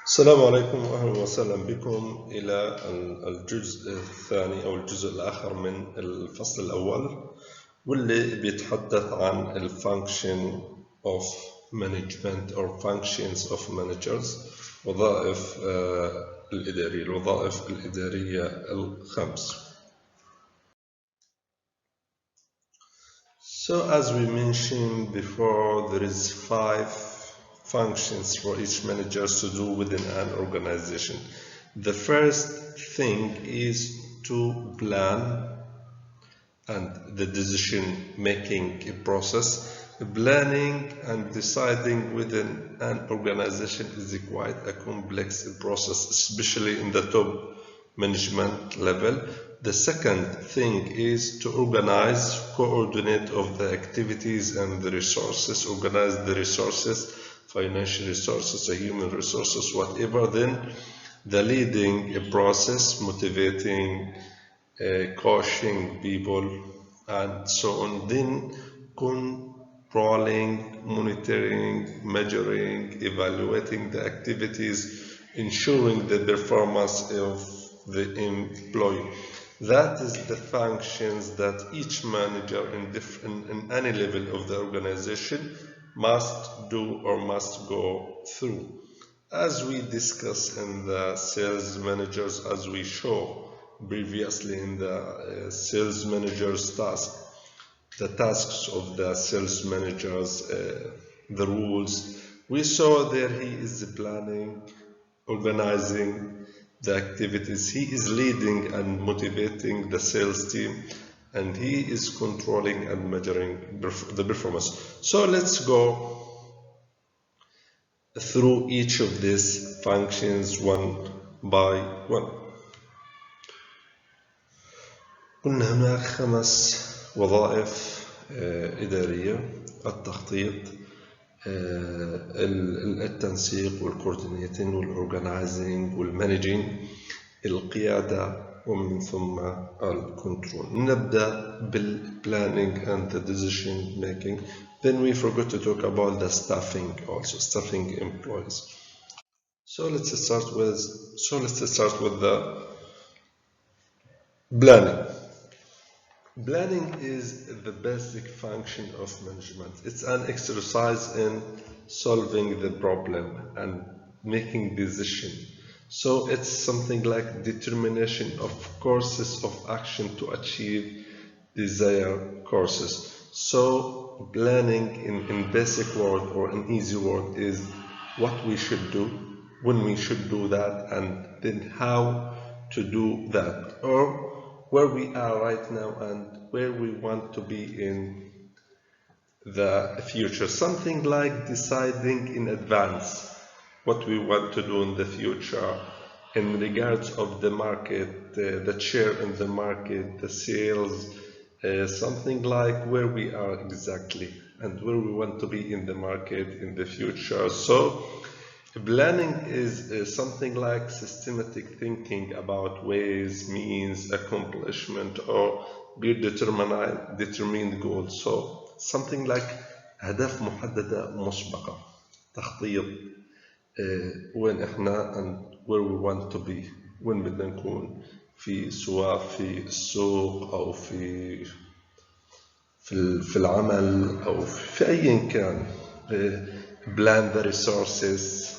السلام عليكم وأهلا وسهلا بكم إلى الجزء الثاني أو الجزء الآخر من الفصل الأول، واللي بيتحدث عن ال function of management or functions of managers، وظائف الإدارية، الوظائف الإدارية الخمس. So as we mentioned before, there is 5 functions for each manager to do within an organization. The first thing is to plan and the decision making process. Planning and deciding within an organization is quite a complex process, especially in the top management level. The second thing is to organize, coordinate of the activities and the resources, organize the resources, financial resources, human resources, whatever. Then the leading process, motivating, coaching people, and so on. Then controlling, monitoring, measuring, evaluating the activities, ensuring the performance of the employee. That is the functions that each manager in any level of the organization must do or must go through. As we discussed in the sales managers, as we show previously in the sales managers task, the tasks of the sales managers, the rules, we saw there he is planning, organizing the activities, he is leading and motivating the sales team, and he is controlling and measuring the performance. So let's go through each of these functions one by one. قلنا هناك 5 وظائف إدارية: التخطيط، التنسيق والكوردينيتنج والأورجنايزنج والمانجينج، القيادة، ومن ثم الكنترول. نبدأ بالبلاننج and the decision making. Then we forgot to talk about the staffing also, staffing employees. So let's start with the planning. Planning is the basic function of management. It's an exercise in solving the problem and making decision. So it's something like determination of courses of action to achieve desired courses. So planning in basic word or in easy word is what we should do, when we should do that, and then how to do that, or where we are right now and where we want to be in the future. Something like deciding in advance what we want to do in the future in regards of the market, the share in the market, the sales, something like where we are exactly and where we want to be in the market in the future. So planning is something like systematic thinking about ways, means, accomplishment, or determined goals. So something like أهداف محددة مسبقة، تخطيط وين إحنا and where we want to be، وين بدنا نكون سواء في السوق أو في العمل أو في أي كان. Plan the resources,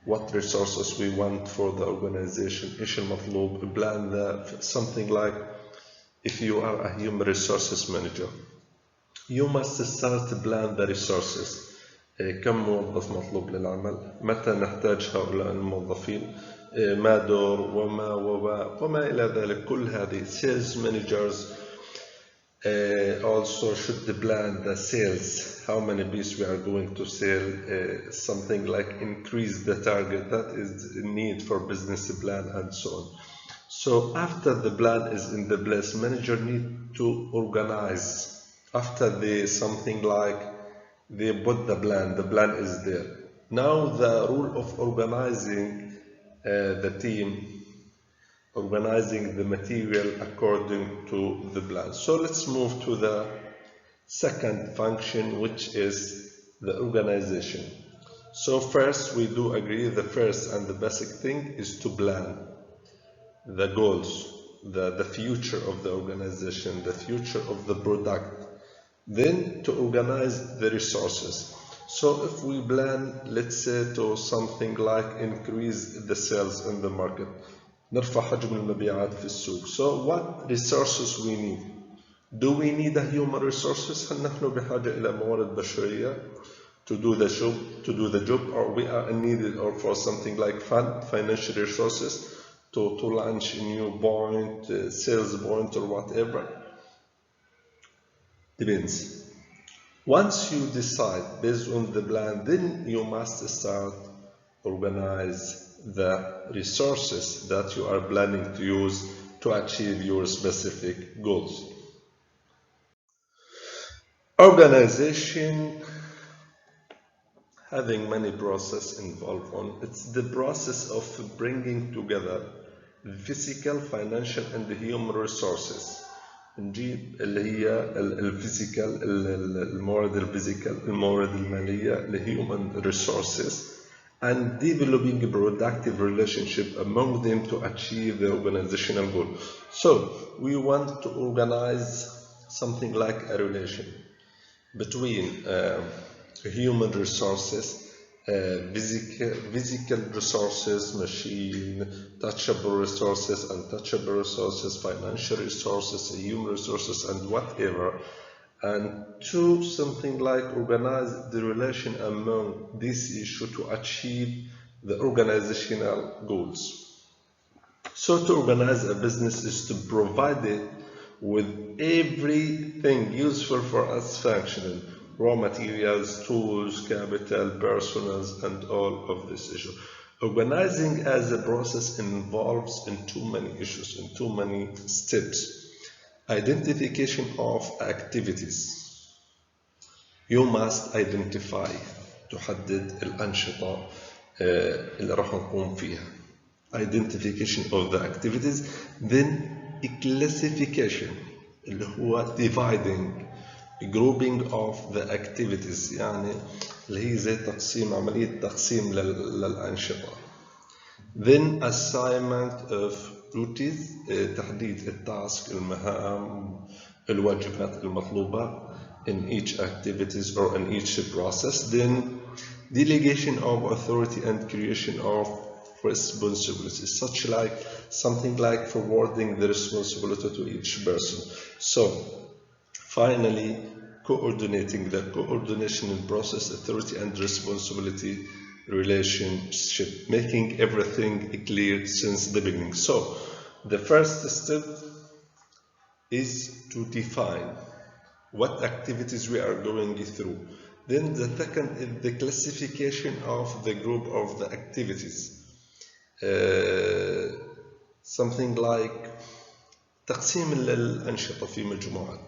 what resources we want for the organization. إيش المطلوب. Plan something like if you are a human resources manager, you must start to plan the resources. كم موظف مطلوب للعمل، متى نحتاج هؤلاء الموظفين، ما دور وما إلى ذلك. كل هذه sales managers also should plan the sales, how many pieces we are going to sell, something like increase the target, that is the need for business plan and so on. So after the plan is in the place, manager need to organize. After something like they put the plan is there. Now the rule of organizing the team, organizing the material according to the plan. So let's move to the second function, which is the organization. So first, we do agree the first and the basic thing is to plan the goals, the future of the organization, the future of the product, then to organize the resources. So if we plan, let's say, to something like increase the sales in the market, نرفع حجم المبيعات في السوق. So what resources we need? Do we need a human resources؟ هل نحن بحاجة إلى موارد بشرية to do the job, or we are needed or for something like financial resources to launch a new point, sales point or whatever? Depends. Once you decide based on the plan, then you must start organize the resources that you are planning to use to achieve your specific goals. Organization having many processes involved on. It's the process of bringing together the physical, financial and the human resources. نجيب اللي هي الفيزيكال الموارد الفيزيكال الموارد المالية human resources and developing a productive relationship among them to achieve the organizational goal. So we want to organize something like a relation between human resources, physical resources, machine, touchable resources, untouchable resources, financial resources, human resources, and whatever, and to something like organize the relation among this issue to achieve the organizational goals. So to organize a business is to provide it with everything useful for us functioning, raw materials, tools, capital, personnel, and all of this issue. Organizing as a process involves in too many issues, in too many steps. Identification of activities. You must identify تحدد الأنشطة اللي راح نقوم فيها. Identification of the activities, then a classification اللي هو dividing, grouping of the activities يعني اللي هي زي تقسيم عملية تقسيم للأنشطة. Then assignment of duties تحديد التاسك المهام الواجبات المطلوبة in each activities or in each process. Then delegation of authority and creation of responsibilities, such like something like forwarding the responsibility to each person. So finally coordinating the coordination in process, authority and responsibility relationship, making everything clear since the beginning. So the first step is to define what activities we are going through. Then the second is the classification of the group of the activities. Something like تقسيم الأنشطة في مجموعات.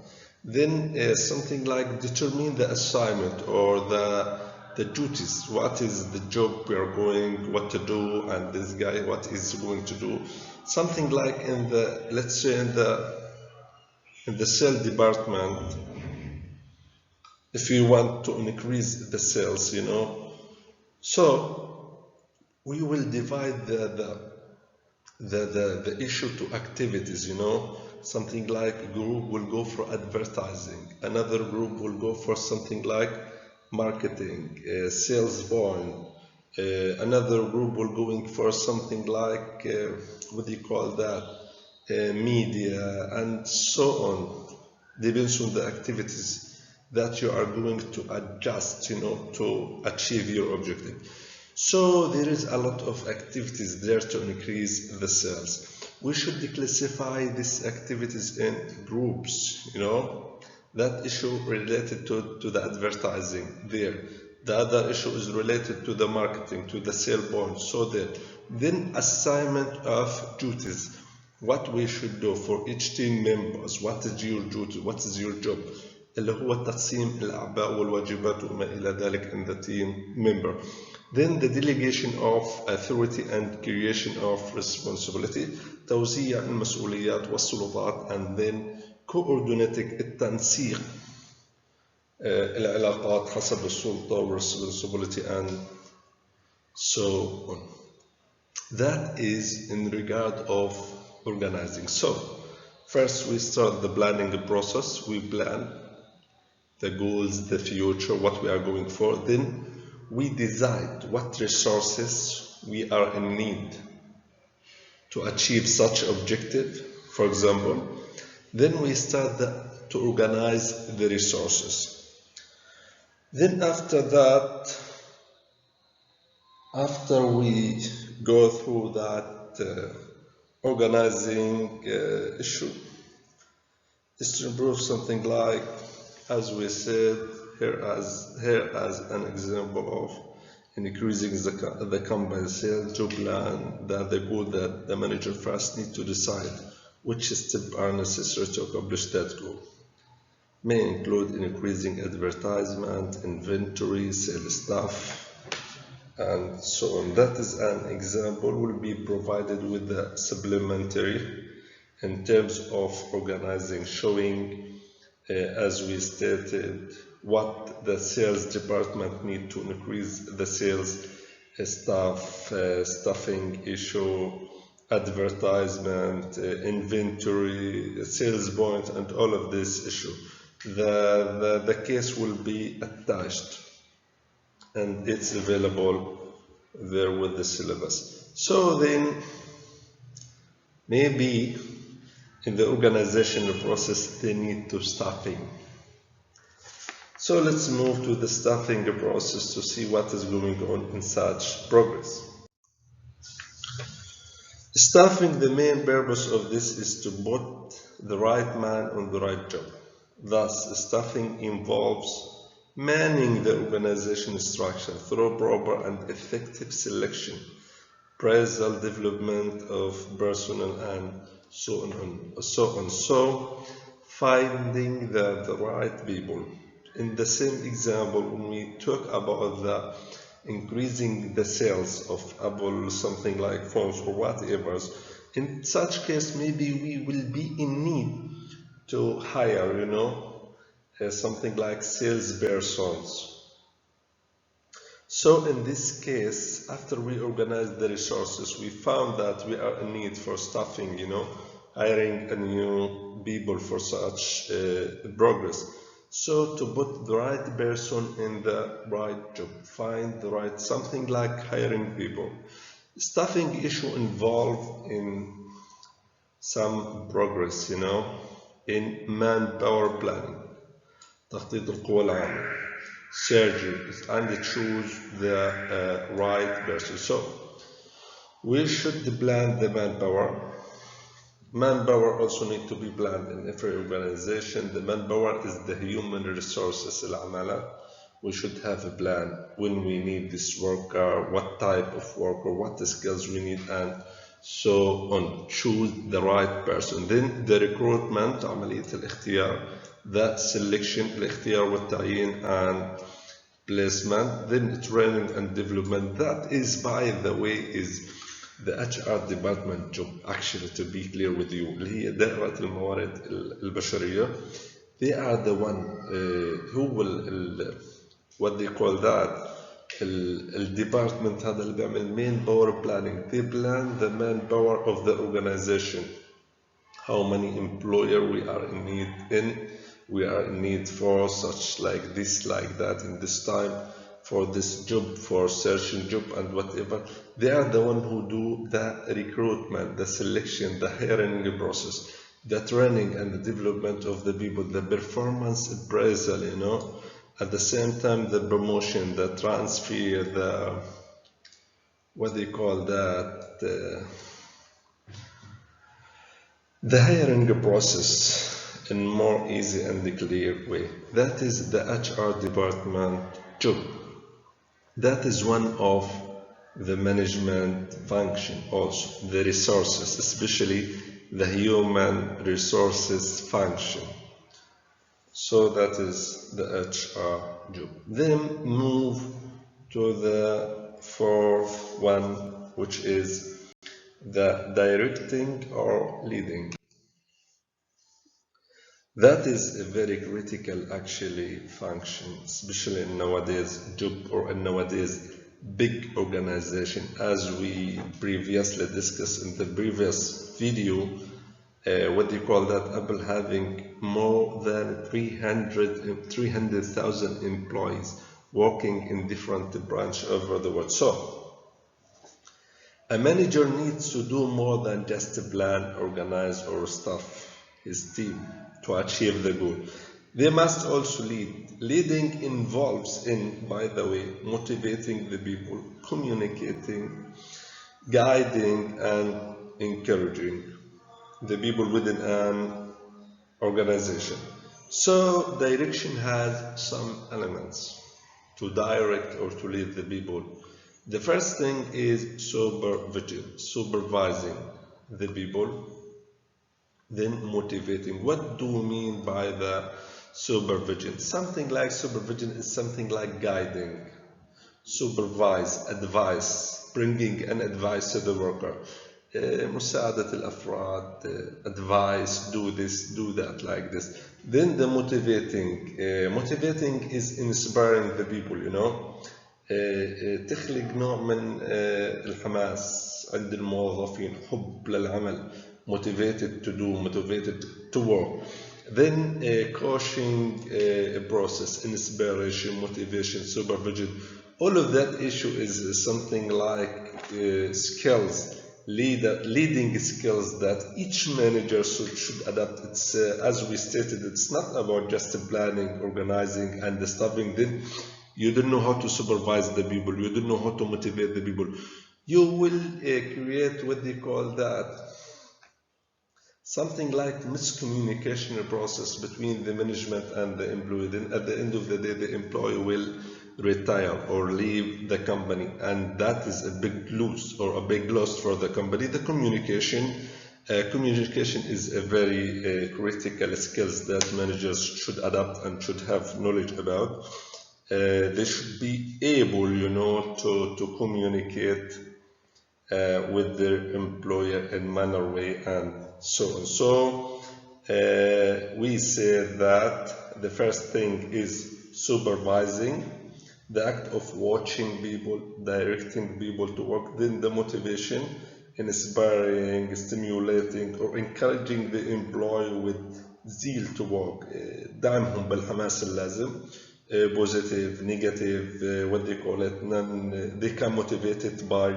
Then something like determine the assignment or the duties. What is the job we are going, what to do, and this guy what is going to do. Something like in the, let's say in the sales department, if you want to increase the sales, you know. So we will divide the issue to activities, you know. Something like a group will go for advertising, another group will go for something like marketing, sales point, another group will going for something like what do you call that, media, and so on. Depends on the activities that you are going to adjust, you know, to achieve your objective. So there is a lot of activities there to increase the sales. We should classify these activities in groups, you know. That issue related to the advertising there. The other issue is related to the marketing, to the sale point. So then assignment of duties. What we should do for each team members. What is your duty? What is your job? اللي هو تقسيم الأعباء والواجبات وما إلى ذلك in the team member. Then the delegation of authority and creation of responsibility, توزيع المسؤوليات والسلطات, and then coordinating التنسيق العلاقات حسب السلطة responsibility and so on. That is in regard of organizing. So first we start the planning process. We plan the goals, the future, what we are going for. Then we decide what resources we are in need to achieve such objective, for example. Then we start to organize the resources. Then after that, after we go through that organizing issue, is to improve something like, as we said, here as an example of increasing the company sales to plan that the goal that the manager first need to decide which steps are necessary to accomplish that goal. May include increasing advertisement, inventory, sales staff, and so on. That is an example will be provided with the supplementary in terms of organizing, showing, as we stated, what the sales department need to increase the sales staff, staffing issue, advertisement, inventory, sales point, and all of this issue. The case will be attached and it's available there with the syllabus. So then maybe in the organizational process they need to staffing. So let's move to the staffing process to see what is going on in such progress. Staffing, the main purpose of this is to put the right man on the right job. Thus, staffing involves manning the organization structure through proper and effective selection, appraisal, development of personnel, and so on. So, finding the right people. In the same example, when we talk about the increasing the sales of Apple, something like phones or whatever, in such case, maybe we will be in need to hire, something like salespersons. So in this case, after we organized the resources, we found that we are in need for staffing, hiring a new people for such progress. So to put the right person in the right job, find the right, something like hiring people. Staffing issue involved in some progress, in manpower planning, تخطيط القوى العاملة, surgery, and choose the right person. So we should plan the manpower. Manpower also need to be planned in every organization. The manpower is the human resources, العمالة. We should have a plan when we need this worker, what type of worker, what the skills we need, and so on. Choose the right person. Then the recruitment, عملية الاختيار, the selection, الاختيار والتعيين, and placement. Then training and development. That is, by the way, is the HR department job, actually, to be clear with you, اللي هي دائرة الموارد البشرية. They are the one who will, what they call that, الديبارتمنت هذا اللي بيعمل main power planning. They plan the manpower of the organization. How many employer we are in need in. We are in need for such like this, like that, in this time, for this job, for searching job and whatever. They are the one who do the recruitment, the selection, the hiring process, the training and the development of the people, the performance appraisal, at the same time the promotion, the transfer, the, what they call that, the hiring process in more easy and clear way. That is the HR department job. That is one of the management function also, the resources, especially the human resources function. So that is the HR job. Then move to the fourth one, which is the directing or leading. That is a very critical actually function, especially in nowadays job or in nowadays big organization, as we previously discussed in the previous video. What do you call that? Apple having more than 300,000 employees working in different branches over the world. So a manager needs to do more than just plan, organize, or staff his team to achieve the goal. They must also lead. Leading involves in, by the way, motivating the people, communicating, guiding, and encouraging the people within an organization. So direction has some elements to direct or to lead the people. The first thing is supervision, supervising the people, then motivating. What do we mean by the supervision? Something like supervision is something like guiding, supervise, advice, bringing an advice to the worker. مساعدة الأفراد, advice, do this, do that, like this. Then the motivating. Motivating is inspiring the people, you know. تخلق نوع من الحماس عند الموظفين, حب للعمل, motivated to do, motivated to work. Then coaching process, inspiration, motivation, supervision. All of that issue is something like skills, leading skills that each manager should adapt. It's as we stated, it's not about just planning, organizing, and staffing. Then you don't know how to supervise the people, you don't know how to motivate the people. You will create what they call that, something like miscommunication process between the management and the employee. Then at the end of the day, the employee will retire or leave the company, and that is a big loss or a big loss for the company. The communication is a very critical skills that managers should adapt and should have knowledge about. They should be able, you know, to communicate with their employer in manner way and so on. So we say that the first thing is supervising, the act of watching people, directing people to work. Then the motivation, inspiring, stimulating, or encouraging the employee with zeal to work. دعمهم بالحماس اللازم. Positive, negative, what they call it, they can motivated by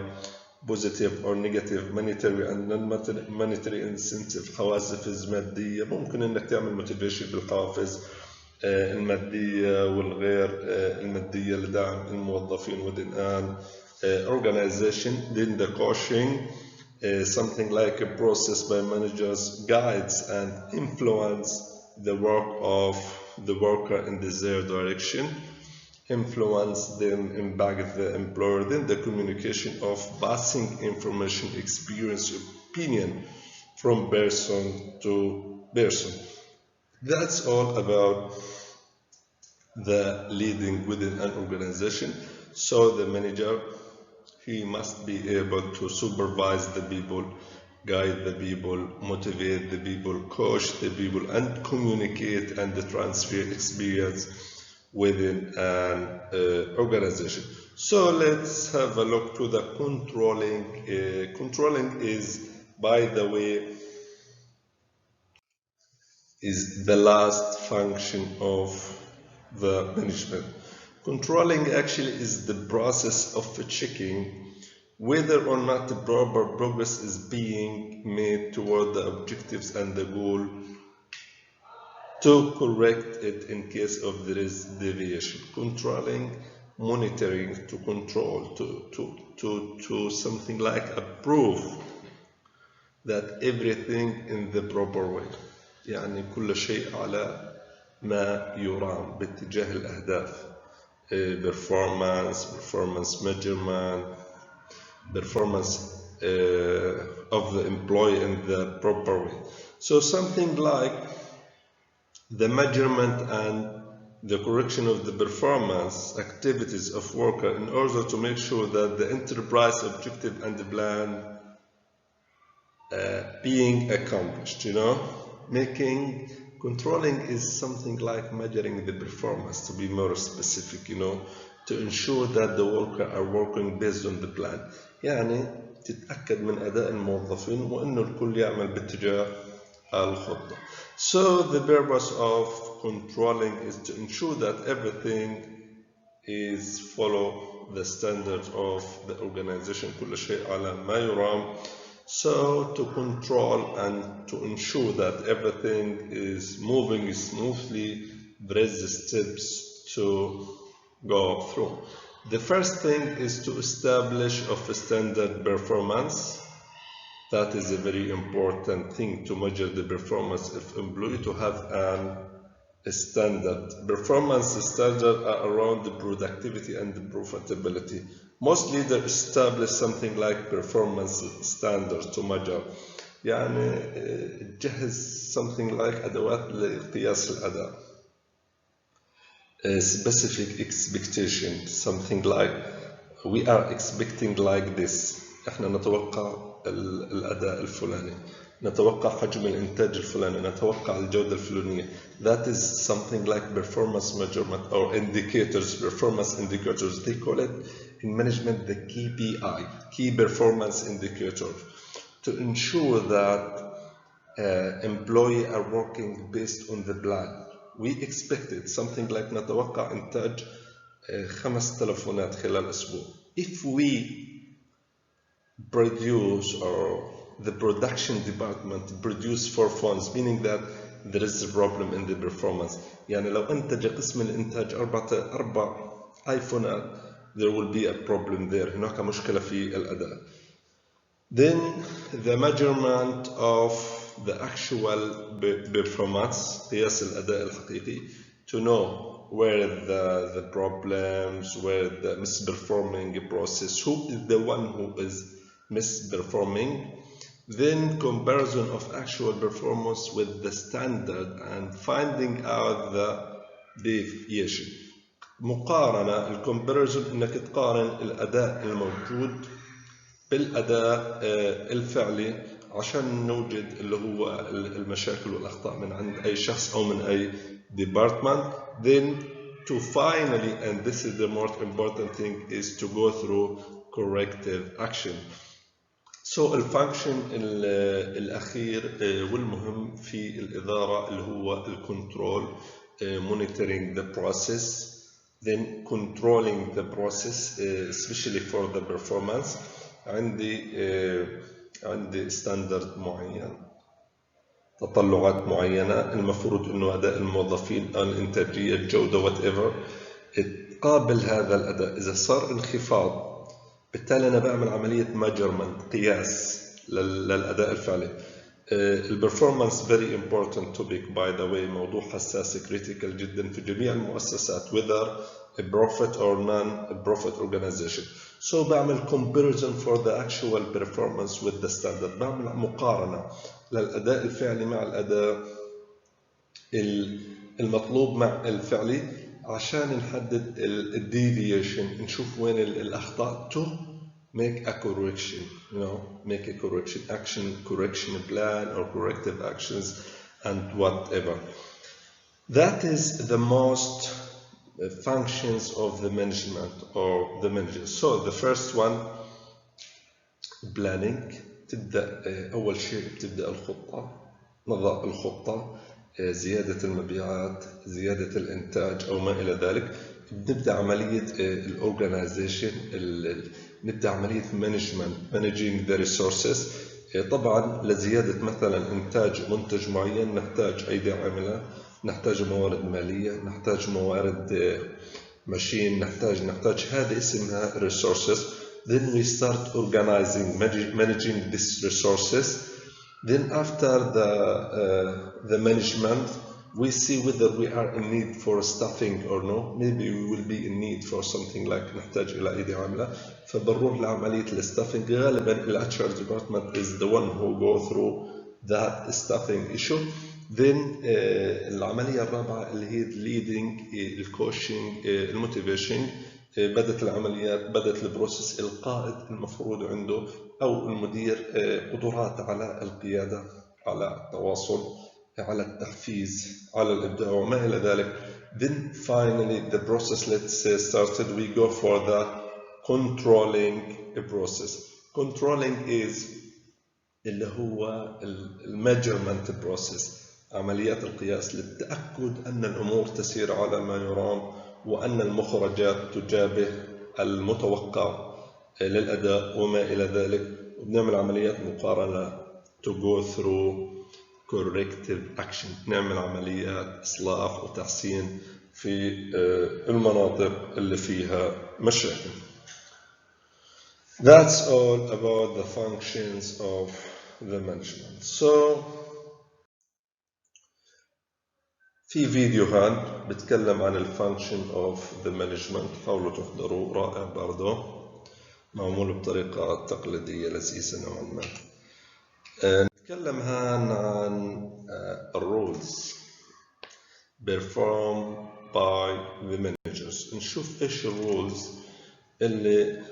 positive or negative monetary and non-monetary incentive. حوافز مادية. ممكن انك تعمل motivation بالحوافز المادية والغير المادية لدعم الموظفين within an organization. Then the coaching, something like a process by managers, guides and influence the work of the worker in the desired direction, influence them, impact the employer. Then the communication of passing information, experience, opinion from person to person. That's all about the leading within an organization. So the manager, he must be able to supervise the people, guide the people, motivate the people, coach the people, and communicate and transfer experience within an organization. So let's have a look to the controlling. Controlling is, by the way, is the last function of the management. Controlling actually is the process of checking whether or not the proper progress is being made toward the objectives and the goal, to correct it in case of there is deviation. Controlling, monitoring, to control, to something like approve that everything in the proper way. يعني كل شيء على ما يرام باتجاه الأهداف. Performance measurement, performance of the employee in the proper way. So something like the measurement and the correction of the performance activities of worker in order to make sure that the enterprise objective and the plan being accomplished, you know. Controlling is something like measuring the performance, to be more specific, you know. to ensure that the worker are working based on the plan. يعني تتأكد من أداء الموظفين وإنه الكل يعمل باتجاه الخطة. So the purpose of controlling is to ensure that everything is follow the standards of the organization. كل شيء على ما يرام. So to control and to ensure that everything is moving smoothly, there is the steps to go through. The first thing is to establish of a standard performance. That is a very important thing to measure the performance of employee, to have a standard. Performance standards are around the productivity and the profitability. Most leaders establish something like performance standards to measure. يعني تجهز something like أدوات لقياس الأداء. Specific expectation, something like we are expecting like this. احنا نتوقع الأداء الفلاني، نتوقع حجم الإنتاج الفلاني، نتوقع الجودة الفلانية. That is something like performance measurement or indicators, performance indicators. They call it in management the KPI, key performance indicator, to ensure that employees are working based on the plan. We expected something like نتوقع إنتاج 5 تلفونات خلال أسبوع. If we produce or the production department produce 4 phones, meaning that there is a problem in the performance. يعني لو أنتج قسم الإنتاج 4 آيفونات, there will be a problem there. هناك مشكلة في الأداء. Then the measurement of the actual performance, قياس الأداء الحقيقي, to know where the problems, where the misperforming process, who is the one who is misperforming. Then comparison of actual performance with the standard and finding out the deviation. مقارنة, الكومباريزون انك تقارن الأداء الموجود بالأداء الفعلي عشان نوجد اللي هو المشاكل والأخطاء من عند أي شخص أو من أي department. Then to finally, and this is the most important thing, is to go through corrective action. So الفانكشن الأخير والمهم في الإدارة اللي هو الكنترول, monitoring the process, then controlling the process, especially for the performance. عندي ستاندرد معين، تطلعات معينة، المفروض إنه أداء الموظفين، الإنتاجية، الجودة، whatever، تقابل هذا الأداء. إذا صار انخفاض، بالتالي أنا بعمل عملية measurement، قياس للأداء الفعلي. البرفورمانس very important topic by the way، موضوع حساس critical جدا في جميع المؤسسات whether a profit or non-profit organization. So بعمل comparison for the actual performance with the standard، بعمل مقارنة للأداء الفعلي مع الأداء المطلوب مع الفعلي عشان نحدد deviation، نشوف وين الأخطاء to make a correction, make a correction action, correction plan or corrective actions and whatever. That is the most functions of the management or the manager. So the first one, planning. تبدأ أول شيء بتبدأ الخطة، نضع الخطة، زيادة المبيعات، زيادة الإنتاج أو ما إلى ذلك. نبدأ عملية الأورجانيزيشن، نبدأ عملية managing the resources. طبعا لزيادة مثلا إنتاج منتج معين نحتاج أيدي عاملة، نحتاج موارد مالية، نحتاج موارد ماشين، نحتاج هذه اسمها resources. Then we start organizing, managing these resources. Then after the management, we see whether we are in need for staffing or no. Maybe we will be in need for something like نحتاج إلى أيدي عاملة، فبنروح لعملية الستافينج. غالبا ال HR department is the one who go through that staffing issue. Then العملية الرابعة اللي هي leading, الكوشنج، الموتيفيشن. بدأت العمليات، بدأت البروسيس، القائد المفروض عنده أو المدير قدرات على القيادة، على التواصل، على التحفيز، على الإبداع وما إلى ذلك. Then finally the process, let's say, started, we go for the controlling process. Controlling is اللي هو الميجرمنت بروسيس، عمليات القياس للتأكد أن الأمور تسير على ما يرام وأن المخرجات تجابه المتوقع للأداء وما إلى ذلك، وبنعمل عمليات مقارنة to go through corrective action، نعمل عمليات إصلاح وتحسين في المناطق اللي فيها مشاكل. That's all about the functions of the management. So في فيديوهات بتكلم عن الفانكشن of the management، حاولوا تحضروا، رائع برضه، معمول بطريقة تقليدية لذيذة نوعا ما. نتكلم هان عن الرولز performed by the managers، نشوف ايش الرولز اللي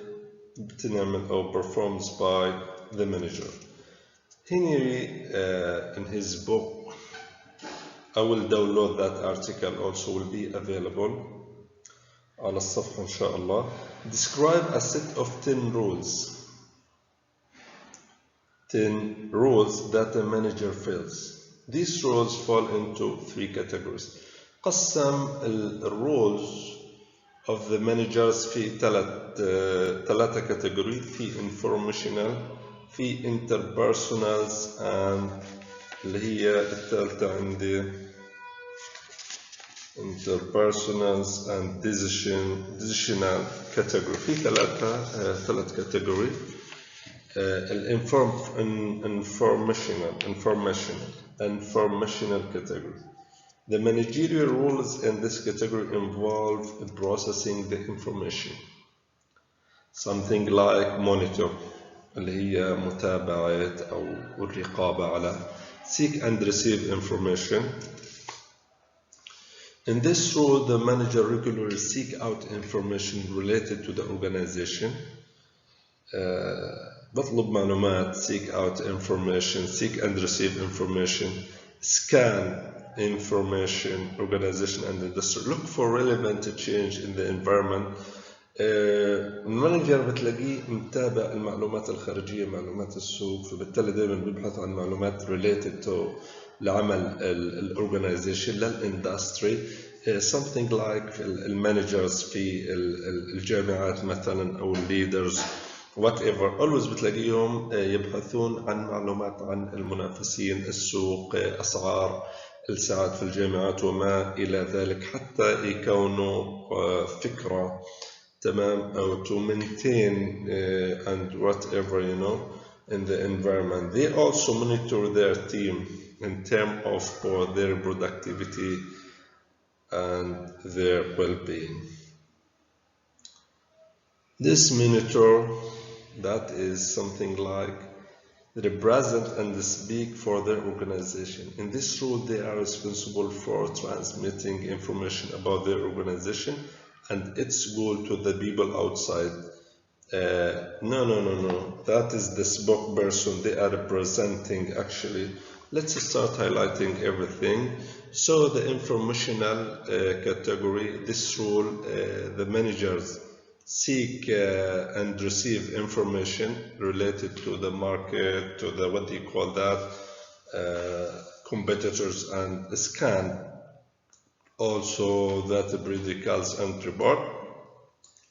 بتنعمل أو performed by the manager. Henry in his book, I will download that article, also will be available على الصفحة إن شاء الله. Describe a set of 10 rules. 10 rules that a manager fills. These rules fall into 3 categories. قسم الrules of the managers في ثلاثة categories، في informational، في interpersonals، and اللي هي الثالثة عندي interpersonals and decisional category. في ثلاث category. informational category. The managerial rules in this category involve processing the information. Something like monitor اللي هي متابعة أو الرقابة على seek and receive information. In this role, the manager regularly seek out information related to the organization. بطلب معلومات، seek out information, seek and receive information, scan information, organization and industry, look for relevant change in the environment. المانجر بتلاقيه متابع المعلومات الخارجية، معلومات السوق، فبالتالي دائما بيبحث عن معلومات related to لعمل الorganization للاندستري. something like المانجرز في الجامعات مثلا أو الليدرز whatever، always بتلاقيهم يبحثون عن معلومات عن المنافسين، السوق، أسعار الساعات في الجامعات وما إلى ذلك، حتى يكونوا فكرة تمام أو to maintain and whatever in the environment. They also monitor their team in terms of their productivity and their well-being. This monitor, that is something like represent and speak for their organization. In this role, they are responsible for transmitting information about their organization and its goal to the people outside. No. That is the spokesperson. They are representing actually. Let's start highlighting everything. So the informational category, this role, the managers seek and receive information related to the market, to the, what do you call that, competitors, and scan also that periodicals and report,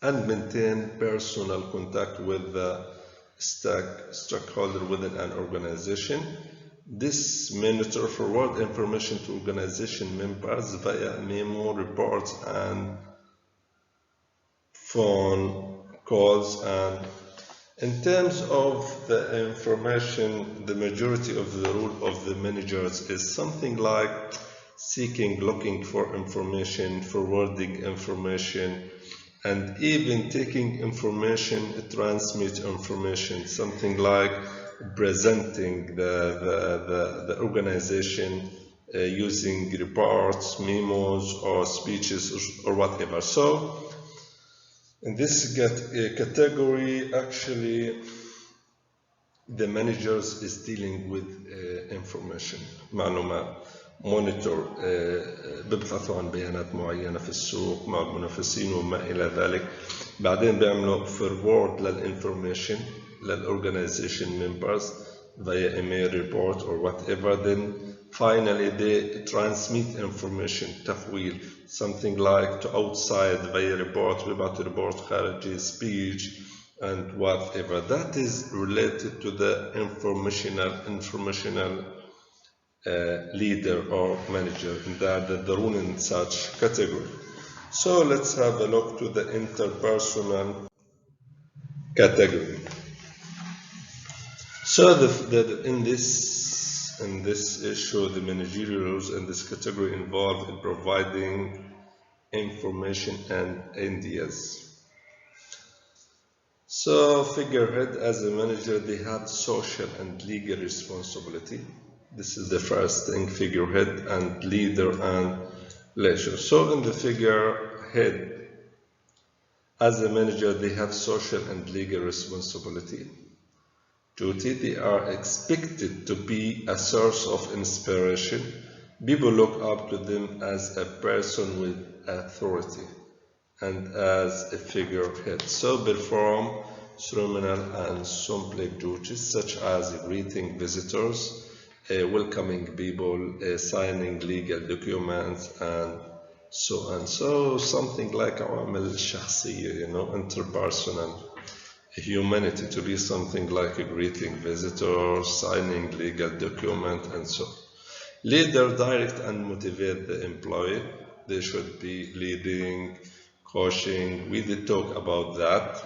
and maintain personal contact with the stakeholder within an organization. This monitor forward information to organization members via memo, reports, and phone calls. And in terms of the information, the majority of the role of the managers is something like seeking, looking for information, forwarding information, and even taking information, transmit information, something like presenting the organization using reports, memos, or speeches, or whatever. So in this category, actually, the managers is dealing with information, معلومات. مونيتور، بيبحثوا عن بيانات معينة في السوق مع المنافسين وما إلى ذلك. بعدين بيعملوا forward للinformation للorganization members via email, report or whatever. Then finally they transmit information تحويل, something like to outside via report, بيبعتوا report خارجي, speech and whatever. That is related to the informational leader or manager that the rule in such category. So let's have a look to the interpersonal category. So in this issue, the managerial roles in this category involve in providing information and ideas. So figurehead, as a manager, they have social and legal responsibility. This is the first thing, figurehead and leader and leisure. So in the figurehead, as a manager, they have social and legal responsibility. Duty, they are expected to be a source of inspiration. People look up to them as a person with authority and as a figurehead. So perform ceremonial and symbolic duties such as greeting visitors, welcoming people, signing legal documents, and so on. So something like عوامل الشخصية, interpersonal humanity, to be something like a greeting visitors, signing legal document, and so on. Leader, direct and motivate the employee. They should be leading, coaching. We did talk about that.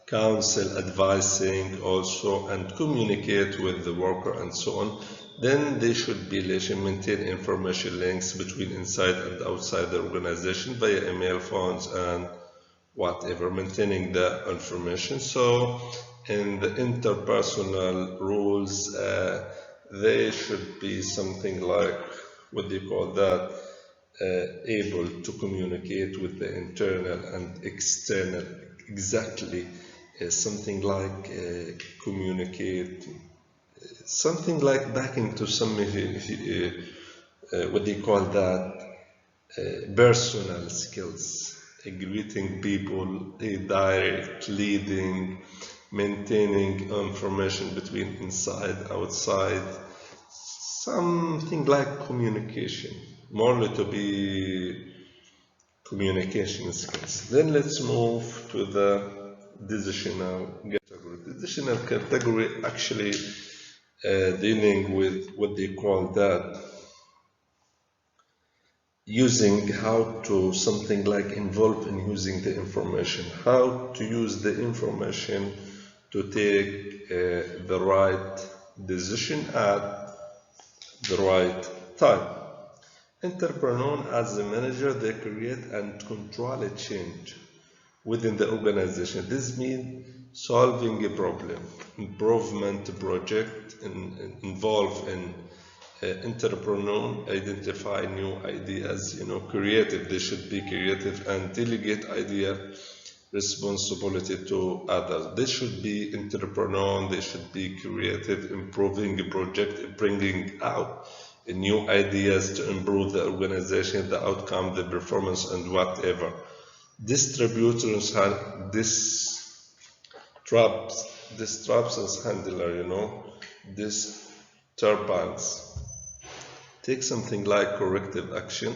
Counsel, advising also, and communicate with the worker and so on. Then they should be maintain information links between inside and outside the organization via email, phones, and whatever, maintaining the information. So in the interpersonal rules, they should be something like, what do you call that, able to communicate with the internal and external, exactly, something like communicate, something like back into some, what do you call that, personal skills, greeting people, direct, leading, maintaining information between inside, outside, something like communication, more to be communication skills. Then let's move to the decisional category. Decisional category actually dealing with what they call that, using how to something like involve in using the information, how to use the information to take the right decision at the right time. Entrepreneur, as a manager, they create and control a change within the organization. This means solving a problem, improvement project, involve in entrepreneur, identify new ideas, creative. They should be creative and delegate idea responsibility to others. They should be entrepreneur, they should be creative, improving a project, bringing out new ideas to improve the organization, the outcome, the performance, and whatever. Distributors, disruptions handler, disturbance. Take something like corrective action.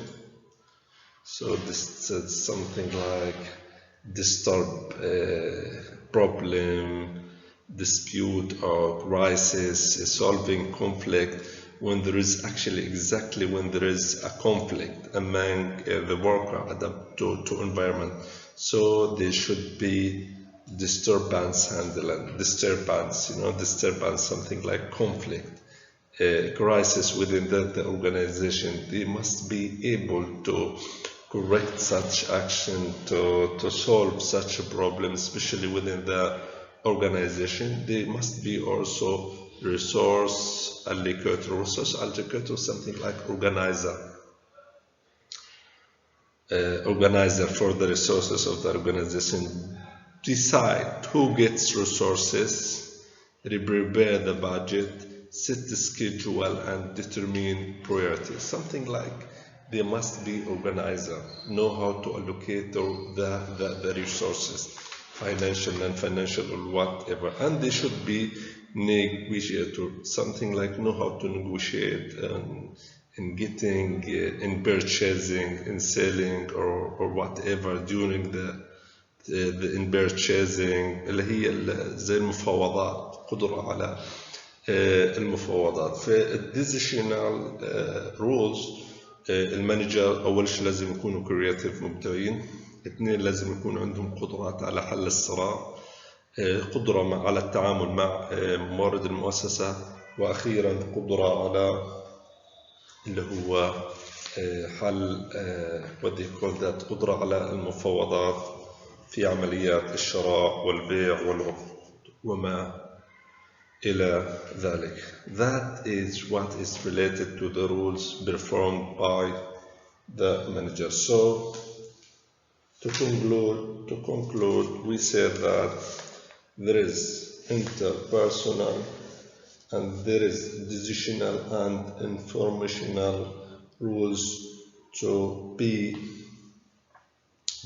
So this is something like disturb, problem, dispute or crisis, solving conflict when there is actually exactly when there is a conflict among the worker adapt to environment. So they should be disturbance handling, disturbance, something like conflict. Crisis within the organization. They must be able to correct such action, to solve such a problem, especially within the organization. They must be also resource allocator, something like organizer for the resources of the organization. Decide who gets resources, prepare the budget, set the schedule and determine priorities. Something like they must be organizer, know how to allocate the resources, financial, non-financial, or whatever, and they should be negotiator, something like know how to negotiate in getting, in purchasing, in selling, or whatever during the in purchasing اللي هي زي المفاوضات، قدرة على المفاوضات. في الديسيشنال رولز المانجر أول شيء لازم يكونوا كرياتيف، مبدعين. اثنين لازم يكون عندهم قدرات على حل الصراع، قدرة على التعامل مع موارد المؤسسة، وأخيرا قدرة على اللي هو حل قدرة على المفاوضات في عمليات الشراء والبيع والعقود وما إلى ذلك. That is what is related to the rules performed by the manager. So to conclude, we said that there is interpersonal and there is decisional and informational rules to be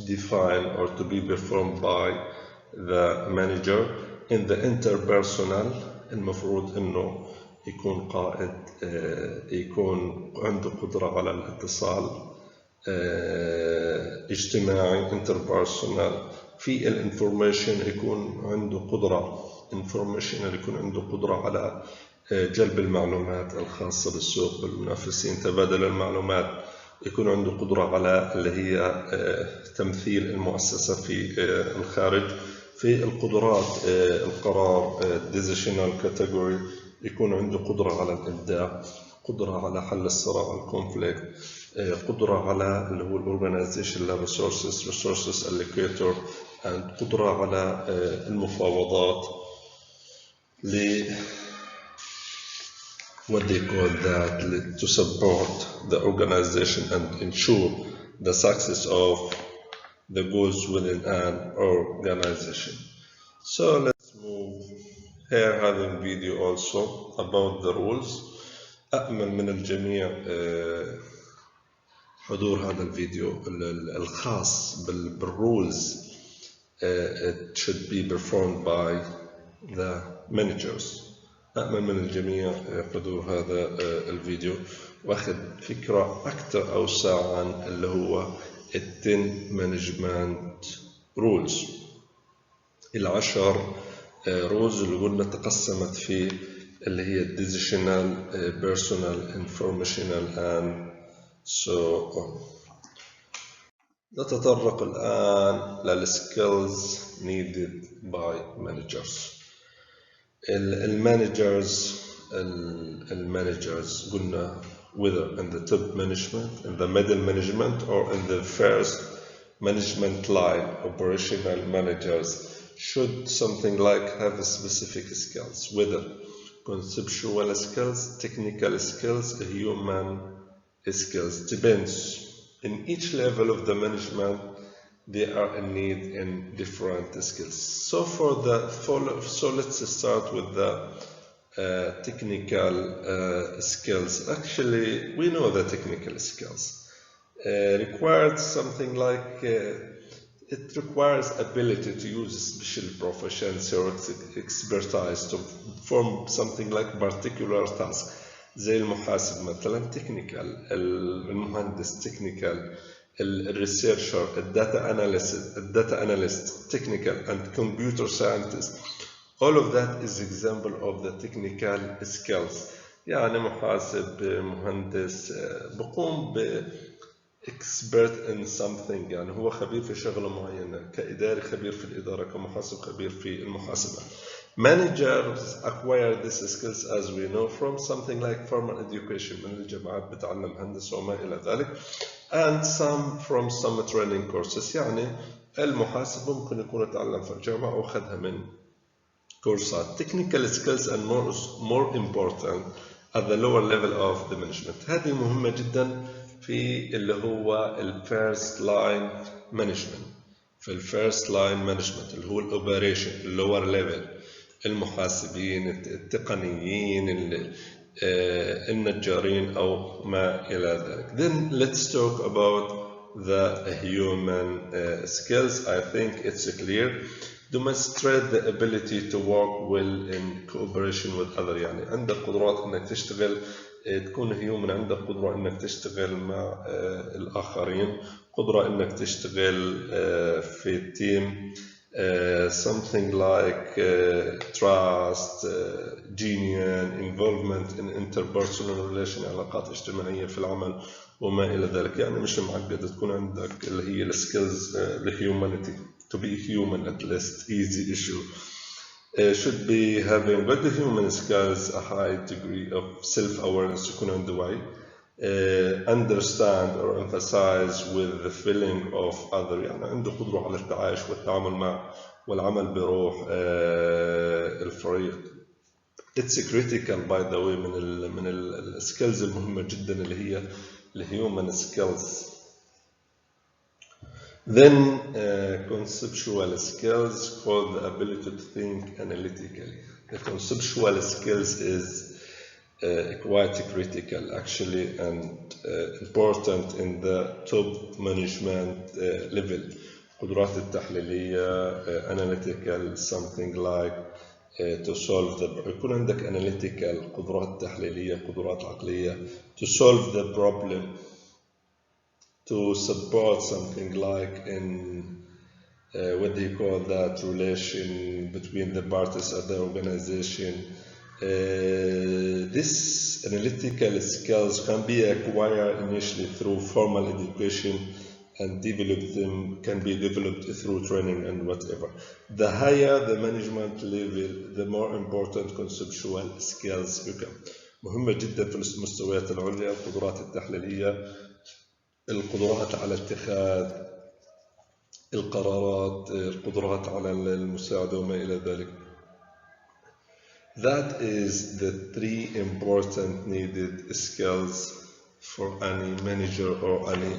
defined or to be performed by the manager. In the interpersonal المفروض انه يكون قائد يكون عنده قدرة على الاتصال اجتماعي interpersonal. في الانفورميشن يكون عنده قدرة informational، يكون عنده قدرة على جلب المعلومات الخاصة بالسوق بالمنافسين، تبادل المعلومات، يكون عنده قدرة على اللي هي تمثيل المؤسسة في الخارج. في القدرات القرار decisional category يكون عنده قدرة على الإبداع، قدرة على حل الصراع الكونفليكت، قدرة على اللي هو الأورجنايزيشن resources allocator، قدرة على المفاوضات what they call that to support the organization and ensure the success of the goals within an organization. So let's move here, having video also about the rules. أأمل من الجميع حضور هذا الفيديو الخاص بالrules. It should be performed by the managers. أأمل من الجميع حضور هذا الفيديو واخذ فكرة أكثر أوسع عن اللي هو 10 management rules. 10 rules اللي قلنا تقسمت في اللي هي decisional, personal, informational and so on. نتطرق الآن للskills needed by managers. المانجرز قلنا whether in the top management, in the middle management, or in the first management line, operational managers should something like have specific skills, whether conceptual skills, technical skills, human skills, depends. In each level of the management, they are in need in different skills. So let's start with the technical skills. Actually, we know the technical skills required something like it requires ability to use special proficiency or expertise to perform something like particular task. زي المحاسب مثلا technical، المهندس technical، الريسيرشر، الداتا analyst technical، and computer scientist. All of that is example of the technical skills. يعني محاسب، مهندس بقوم expert in something، يعني هو خبير في شغلة معينة، كإداري خبير في الإدارة، كمحاسب خبير في المحاسبة. Managers acquire these skills as we know from something like formal education، من الجامعات بتعلم هندسة وما إلى ذلك، and some from some training courses. يعني المحاسب ممكن يكون يتعلم في الجامعة أو أخذها من كورسات. Technical skills and more important at the lower level of the management. هذه مهمة جدا في اللي هو الفيرست لاين مانجمنت. في الفيرست لاين مانجمنت اللي هو الاوبريشن اللور ليفل، المحاسبين، التقنيين، النجارين أو ما إلى ذلك. Then let's talk about the human skills. I think it's clear. Demonstrate the ability to work well in cooperation with other. يعني عندك قدرات انك تشتغل، تكون هيومن، عندك قدرة انك تشتغل مع الآخرين، قدرة انك تشتغل في تيم. Something like trust, genuine involvement in interpersonal relation، علاقات اجتماعية في العمل وما إلى ذلك. يعني مش معقد، تكون عندك اللي هي السكيلز الهيومانيتي. To be human at least, easy issue. Should be having good human skills, a high degree of self-awareness، يكون عنده وعي. Understand or emphasize with the feeling of other، يعني عنده قدرة على التعايش والتعامل مع والعمل بروح الفريق. It's critical by the way من السكيلز المهمة جدا اللي هي الهيومن skills. Then conceptual skills called the ability to think analytically. The conceptual skills is quite critical actually and important in the top management level. قدرات التحليلية analytical something like to solve the، يكون عندك analytical قدرات تحليلية، قدرات عقلية to solve the problem، to support something like in what they call that relation between the parties of the organization. This analytical skills can be acquired initially through formal education and can be developed through training and whatever. The higher the management level, the more important conceptual skills become. مهمة جدا في المستويات العليا القدرات التحليلية، القدرات على اتخاذ القرارات، القدرات على المساعدة وما إلى ذلك. That is the three important needed skills for any manager or any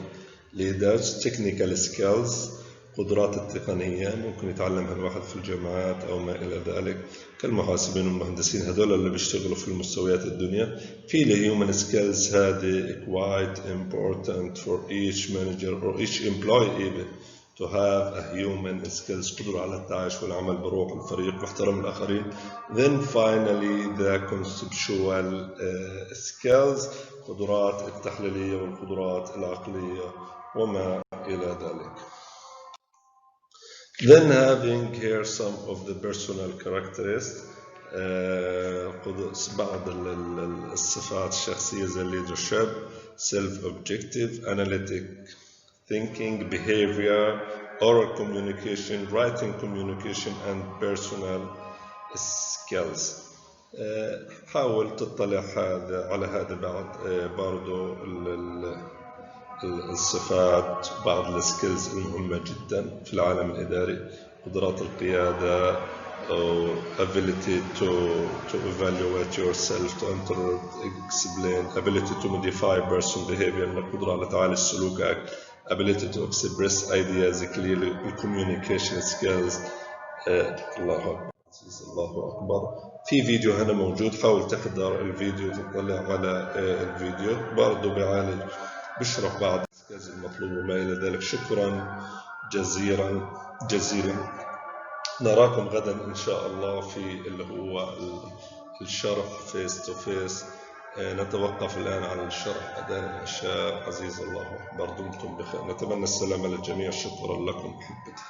leaders. Technical skills، قدرات التقنية ممكن يتعلمها الواحد في الجامعات أو ما إلى ذلك كالمحاسبين والمهندسين، هذول اللي بيشتغلوا في المستويات الدنيا. في الهيومن سكيلز هذه quite important for each manager or each employee even to have a human skills، قدرة على التعايش والعمل بروح الفريق واحترام الآخرين. Then finally the conceptual skills، قدرات التحليلية والقدرات العقلية وما إلى ذلك. Then having here some of the personal characteristics، بعض الصفات الشخصية زي leadership، self-objective، analytic thinking، behavior، oral communication، writing communication and personal skills. حاول تطلع على هذا بعض برضو الصفات، بعض السكيلز المهمة جدا في العالم الإداري. قدرات القيادة أو ability to evaluate yourself, to explain, ability to modify person behavior، القدرة على تعالج سلوكك، ability to express ideas clearly، communication skills. الله أكبر، الله أكبر. في فيديو هنا موجود، حاول تحضر الفيديو، تطلع على الفيديو برضو بيعالج، بشرح بعض السكيلز المطلوبة وما إلى ذلك. شكرا جزيلا. نراكم غدا إن شاء الله في اللي هو الشرح فيس تو فيس. نتوقف الآن عن الشرح أذان العشاء. عزيز الله أكبر، دمتم بخير. نتمنى السلامة للجميع. شكرا لكم أحبتي.